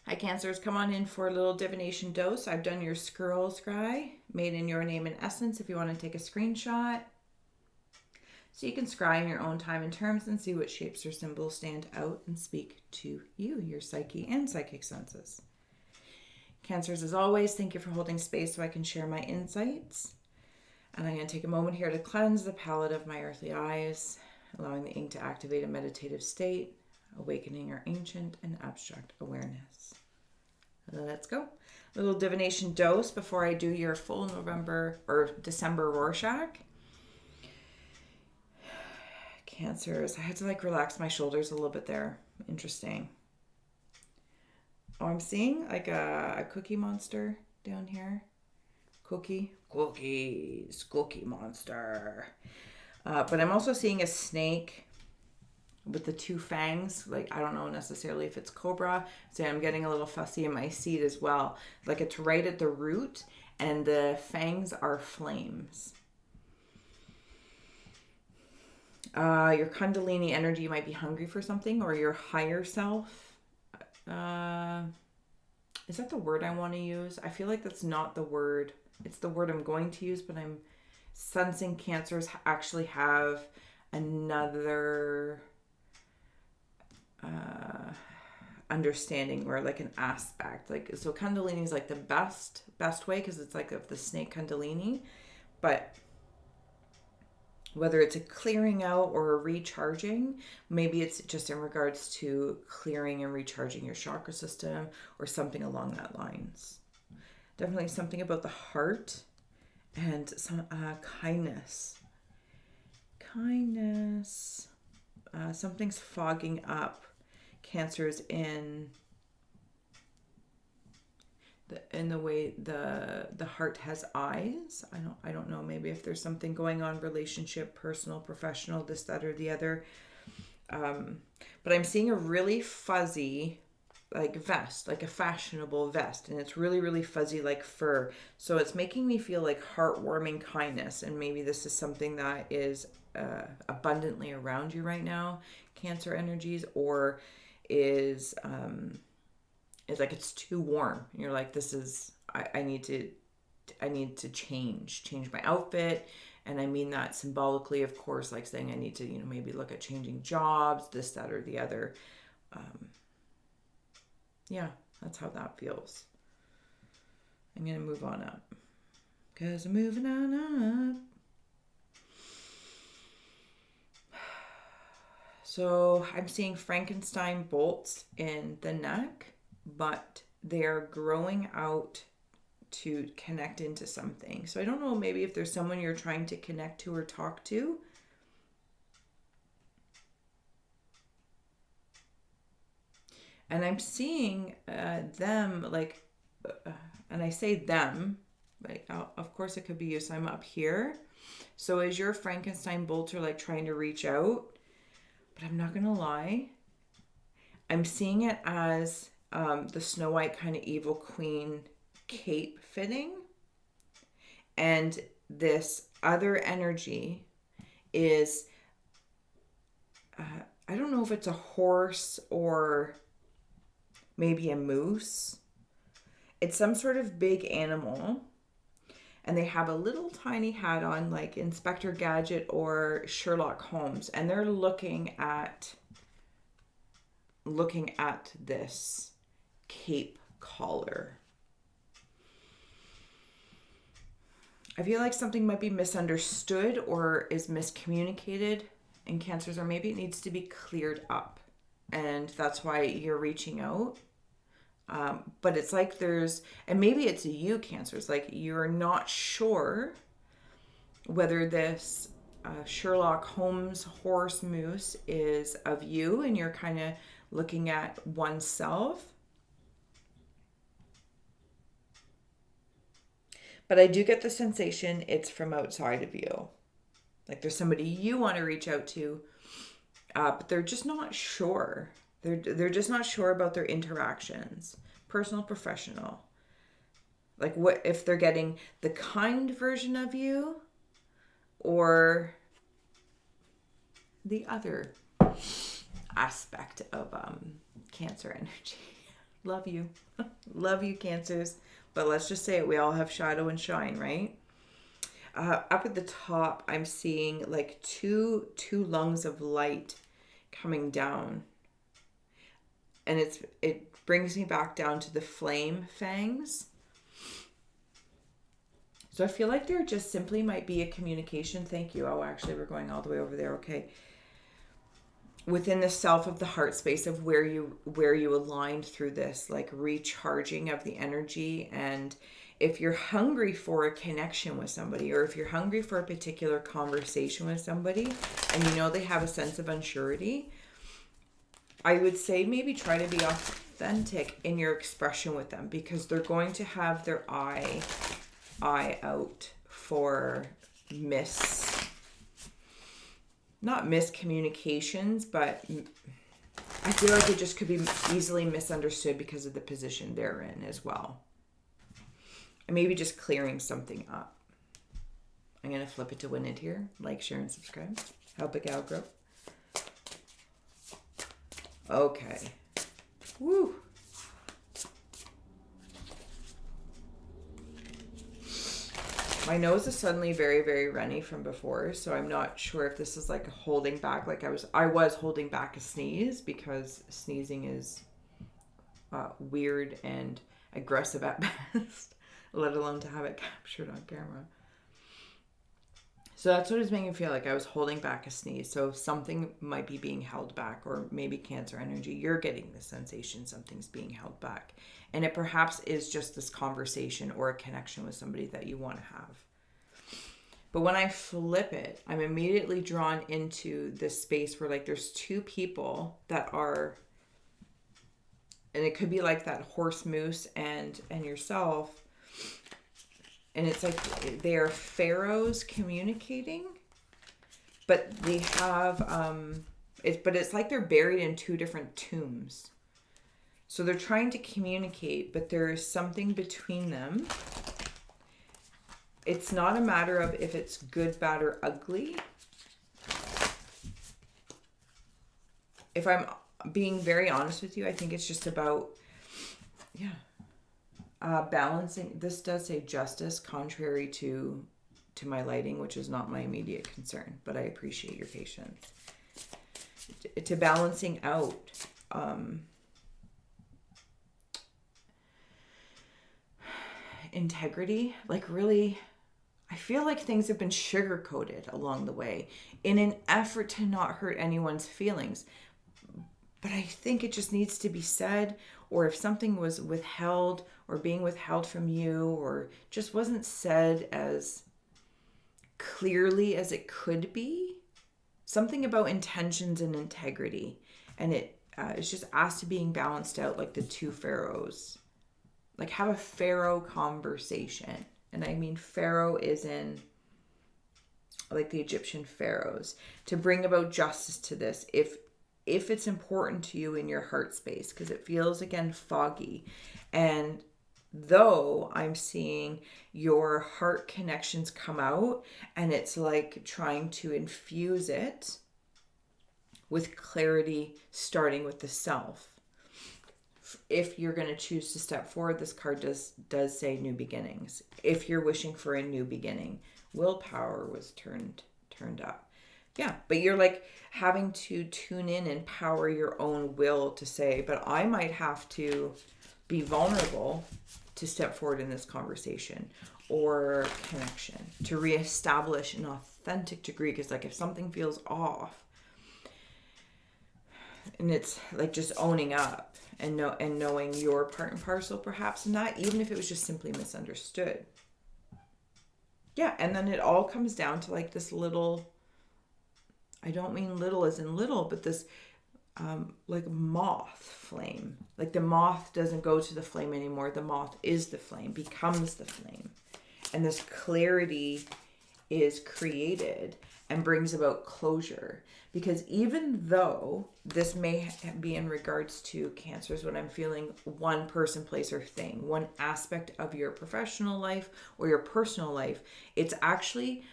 Hi Cancers, come on in for a little divination dose. I've done your scry, made in your name and essence if you want to take a screenshot. So you can scry in your own time and terms and see what shapes or symbols stand out and speak to you, your psyche and psychic senses. Cancers, as always, thank you for holding space so I can share my insights. And I'm going to take a moment here to cleanse the palette of my earthly eyes, allowing the ink to activate a meditative state, awakening our ancient and abstract awareness. Let's go. A little divination dose before I do your full November or December Rorschach. Cancers. I had to relax my shoulders a little bit there. Interesting. Oh, I'm seeing a cookie monster down here. Cookie monster. But I'm also seeing a snake with the two fangs. I don't know necessarily if it's cobra. So I'm getting a little fussy in my seed as well. It's right at the root and the fangs are flames. Your Kundalini energy might be hungry for something, or your higher self. Is that the word I want to use? I feel like that's not the word. It's the word I'm going to use, but I'm sensing Cancers actually have another understanding or an aspect. So Kundalini is the best way because it's of the snake Kundalini, but whether it's a clearing out or a recharging, maybe it's just in regards to clearing and recharging your chakra system or something along that lines. Definitely something about the heart and some kindness. Something's fogging up Cancers in the way the heart has eyes. I don't know, maybe if there's something going on, relationship, personal, professional, this, that, or the other. But I'm seeing a really fuzzy vest, a fashionable vest, and it's really, really fuzzy like fur. So it's making me feel heartwarming kindness, and maybe this is something that is abundantly around you right now, Cancer energies, or is it's too warm. And you're this is I need to change my outfit. And I mean that symbolically, of course, saying I need to, maybe look at changing jobs, this, that, or the other. Yeah, that's how that feels. I'm going to move on up. Because I'm moving on up. So I'm seeing Frankenstein bolts in the neck, but they're growing out to connect into something. So I don't know, maybe if there's someone you're trying to connect to or talk to. And I'm seeing them and I say them, of course it could be you. So I'm up here. So as your Frankenstein bolts are trying to reach out, but I'm not going to lie. I'm seeing it as the Snow White kind of evil queen cape fitting. And this other energy is, I don't know if it's a horse or maybe a moose. It's some sort of big animal. And they have a little tiny hat on, like Inspector Gadget or Sherlock Holmes. And they're looking at this cape collar. I feel like something might be misunderstood or is miscommunicated in Cancers, or maybe it needs to be cleared up. And that's why you're reaching out. But it's and maybe it's you, Cancers, you're not sure whether this Sherlock Holmes horse moose is of you, and you're kind of looking at oneself. But I do get the sensation it's from outside of you. There's somebody you want to reach out to, but they're just not sure. They're just not sure about their interactions, personal, professional. What if they're getting the kind version of you or the other aspect of Cancer energy. Love you. Love you, Cancers. But let's just say it. We all have shadow and shine, right? Up at the top, I'm seeing like two lungs of light coming down. And it brings me back down to the flame fangs. So I feel like there just simply might be a communication. Thank you. Oh, actually, we're going all the way over there. Okay. Within the self of the heart space of where you aligned through this, like recharging of the energy. And if you're hungry for a connection with somebody, or if you're hungry for a particular conversation with somebody, and you know they have a sense of unsurety, I would say maybe try to be authentic in your expression with them, because they're going to have their eye out for not miscommunications, but I feel like it just could be easily misunderstood because of the position they're in as well. And maybe just clearing something up. I'm going to flip it to win it here. Like, share, and subscribe. Help a gal grow. Okay. Woo. My nose is suddenly very, very runny from before, so I'm not sure if this is like a holding back. Like I was holding back a sneeze, because sneezing is weird and aggressive at best, let alone to have it captured on camera. So that's what is making me feel like I was holding back a sneeze. So something might be being held back, or maybe Cancer energy, you're getting the sensation something's being held back. And it perhaps is just this conversation or a connection with somebody that you want to have. But when I flip it, I'm immediately drawn into this space where like there's two people that are, and it could be like that horse moose and yourself. And it's like they are pharaohs communicating, but they have, it's like they're buried in two different tombs. So they're trying to communicate, but there's something between them. It's not a matter of if it's good, bad, or ugly. If I'm being very honest with you, I think it's just about, balancing. This does say justice, contrary to my lighting, which is not my immediate concern, but I appreciate your patience. To balancing out, integrity, like really, I feel like things have been sugar-coated along the way in an effort to not hurt anyone's feelings. But I think it just needs to be said, or if something was withheld or being withheld from you, or just wasn't said as clearly as it could be, something about intentions and integrity. And it's just asked to being balanced out like the two pharaohs. Like have a pharaoh conversation. And I mean pharaoh is in like the Egyptian pharaohs. To bring about justice to this, if it's important to you in your heart space, because it feels again foggy. And though I'm seeing your heart connections come out, and it's like trying to infuse it with clarity, starting with the self. If you're going to choose to step forward, this card does say new beginnings. If you're wishing for a new beginning, willpower was turned up. Yeah, but you're like having to tune in and power your own will to say, but I might have to be vulnerable to step forward in this conversation or connection, to reestablish an authentic degree. Because like if something feels off, and it's like just owning up and knowing your part and parcel perhaps in that, even if it was just simply misunderstood. Yeah, and then it all comes down to like this little, I don't mean little as in little, but this like moth flame. Like the moth doesn't go to the flame anymore. The moth is the flame, becomes the flame. And this clarity is created and brings about closure. Because even though this may be in regards to Cancers, what I'm feeling, one person, place, or thing, one aspect of your professional life or your personal life, it's actually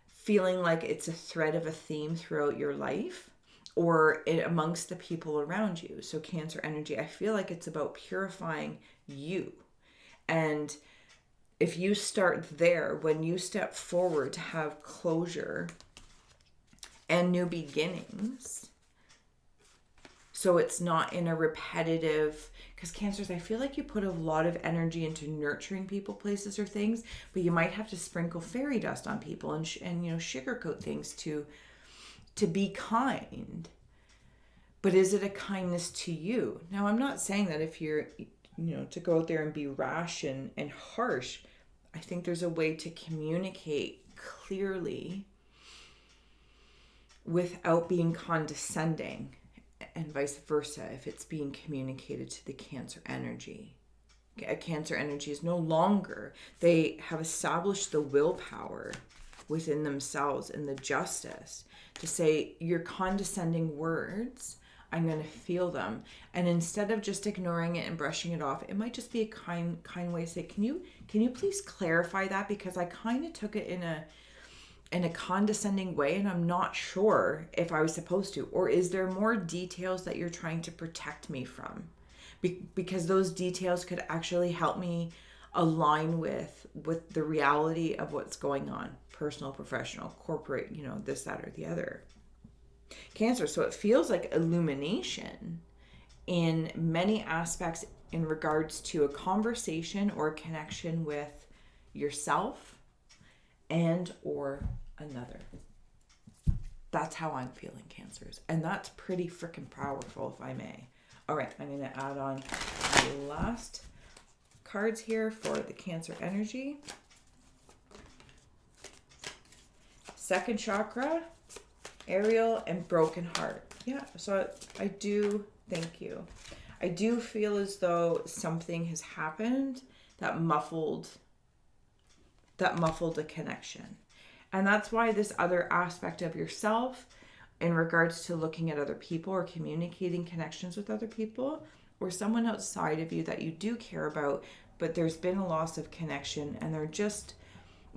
feeling like it's a thread of a theme throughout your life, or amongst the people around you. So Cancer energy, I feel like it's about purifying you. And if you start there, when you step forward to have closure and new beginnings, so it's not in a repetitive, because Cancers, I feel like you put a lot of energy into nurturing people, places, or things, but you might have to sprinkle fairy dust on people and sugarcoat things to be kind. But is it a kindness to you? Now, I'm not saying that if you're, to go out there and be rash and harsh. I think there's a way to communicate clearly without being condescending, and vice versa if it's being communicated to the Cancer energy. A Cancer energy is no longer, they have established the willpower within themselves and the justice to say, your condescending words, I'm going to feel them. And instead of just ignoring it and brushing it off, it might just be a kind way to say, can you please clarify that? Because I kind of took it in a condescending way, and I'm not sure if I was supposed to. Or is there more details that you're trying to protect me from? Because those details could actually help me align with the reality of what's going on. Personal, professional, corporate, this, that, or the other. Cancer, so it feels like illumination in many aspects in regards to a conversation or a connection with yourself and or another. That's how I'm feeling, Cancers. And that's pretty freaking powerful, if I may. All right, I'm going to add on my last cards here for the Cancer energy. Second chakra, Ariel, and broken heart. Yeah, so I do, thank you. I do feel as though something has happened that muffled a connection. And that's why this other aspect of yourself in regards to looking at other people or communicating connections with other people or someone outside of you that you do care about, but there's been a loss of connection and they're just,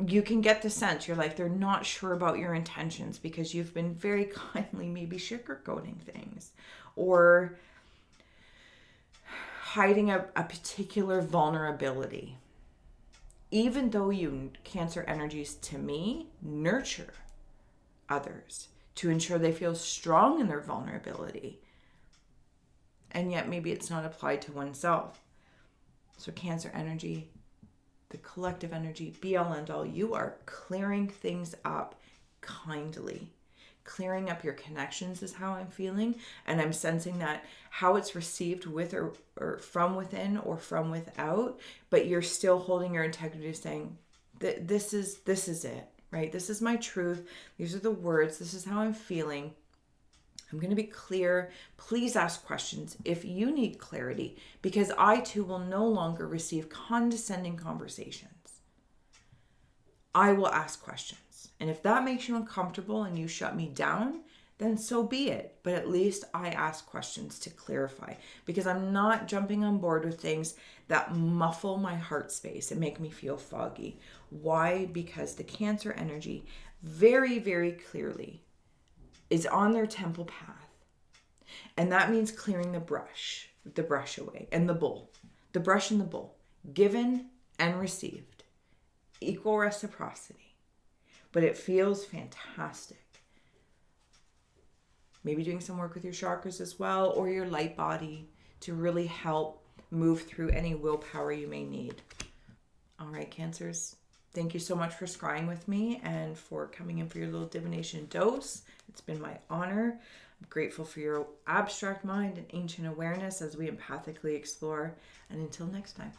you can get the sense you're like, they're not sure about your intentions because you've been very kindly maybe sugarcoating things or hiding a particular vulnerability. Even though you, Cancer energies, to me, nurture others to ensure they feel strong in their vulnerability. And yet maybe it's not applied to oneself. So Cancer energy, the collective energy, be all and all, you are clearing things up kindly. Clearing up your connections is how I'm feeling. And I'm sensing that how it's received with or from within or from without, but you're still holding your integrity saying, this is it, right? This is my truth. These are the words. This is how I'm feeling. I'm going to be clear. Please ask questions if you need clarity, because I too will no longer receive condescending conversations. I will ask questions. And if that makes you uncomfortable and you shut me down, then so be it. But at least I ask questions to clarify, because I'm not jumping on board with things that muffle my heart space and make me feel foggy. Why? Because the Cancer energy very, very clearly is on their temple path. And that means clearing the brush away, and the bowl. The brush and the bowl. Given and received. Equal reciprocity. But it feels fantastic. Maybe doing some work with your chakras as well, or your light body to really help move through any willpower you may need. All right, Cancers. Thank you so much for scrying with me and for coming in for your little divination dose. It's been my honor. I'm grateful for your abstract mind and ancient awareness as we empathically explore. And until next time.